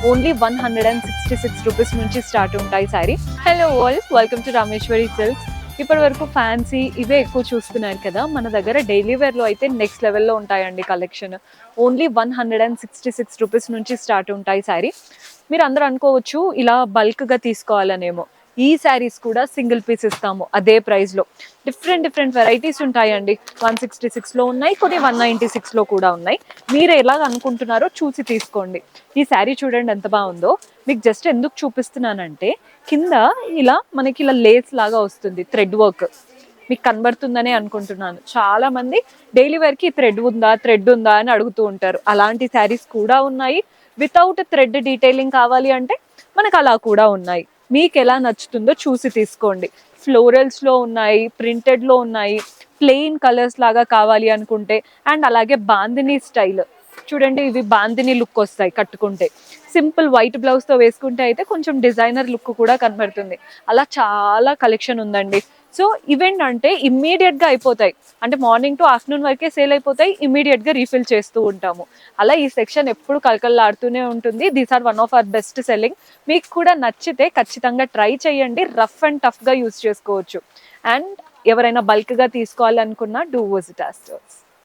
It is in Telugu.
ఓన్లీ 166 రూపీస్ నుంచి స్టార్ట్ ఉంటాయి sari. Hello all, welcome to Rameshwari silks. ఇప్పటి వరకు ఫ్యాన్సీ ఇవే ఎక్కువ చూస్తున్నారు కదా, మన దగ్గర డైలీ వేర్లో అయితే నెక్స్ట్ లెవెల్లో ఉంటాయండి కలెక్షన్. ఓన్లీ 166 రూపీస్ నుంచి స్టార్ట్ ఉంటాయి శారీ. మీరు అందరూ అనుకోవచ్చు ఇలా బల్క్గా తీసుకోవాలనేమో. ఈ శారీస్ కూడా సింగిల్ పీస్ ఇస్తాము అదే ప్రైస్లో. డిఫరెంట్ వెరైటీస్ ఉంటాయండి. 166లో ఉన్నాయి, కొన్ని 196లో కూడా ఉన్నాయి. మీరు ఎలాగ అనుకుంటున్నారో చూసి తీసుకోండి. ఈ శారీ చూడండి ఎంత బాగుందో. మీకు జస్ట్ ఎందుకు చూపిస్తున్నానంటే, కింద ఇలా మనకి ఇలా లేస్ లాగా వస్తుంది, థ్రెడ్ వర్క్. మీకు కనబడుతుందనే అనుకుంటున్నాను. చాలా మంది డైలీ వేర్కి థ్రెడ్ ఉందా అని అడుగుతూ ఉంటారు. అలాంటి శారీస్ కూడా ఉన్నాయి. వితౌట్ థ్రెడ్ డీటెయిలింగ్ కావాలి అంటే మనకు అలా కూడా ఉన్నాయి. మీకు ఎలా నచ్చుతుందో చూసి తీసుకోండి. ఫ్లోరల్స్లో ఉన్నాయి, ప్రింటెడ్లో ఉన్నాయి, ప్లెయిన్ కలర్స్ లాగా కావాలి అనుకుంటే, అండ్ అలాగే బాందినీ స్టైల్ చూడండి. ఇవి బాందినీ లుక్ వస్తాయి కట్టుకుంటే. సింపుల్ వైట్ బ్లౌజ్తో వేసుకుంటే అయితే కొంచెం డిజైనర్ లుక్ కూడా కనబడుతుంది. అలా చాలా కలెక్షన్ ఉందండి. సో ఈవెంట్ అంటే ఇమ్మీడియట్గా అయిపోతాయి, అంటే మార్నింగ్ టు ఆఫ్టర్నూన్ వరకే సేల్ అయిపోతాయి. ఇమ్మీడియట్గా రీఫిల్ చేస్తూ ఉంటాము. అలా ఈ సెక్షన్ ఎప్పుడు కలకల్లాడుతూనే ఉంటుంది. These are one of our best selling. మీకు కూడా నచ్చితే ఖచ్చితంగా ట్రై చేయండి. రఫ్ అండ్ టఫ్గా యూస్ చేసుకోవచ్చు. అండ్ ఎవరైనా బల్క్గా తీసుకోవాలనుకున్నా డూ విజిట్ అవర్ స్టోర్స్.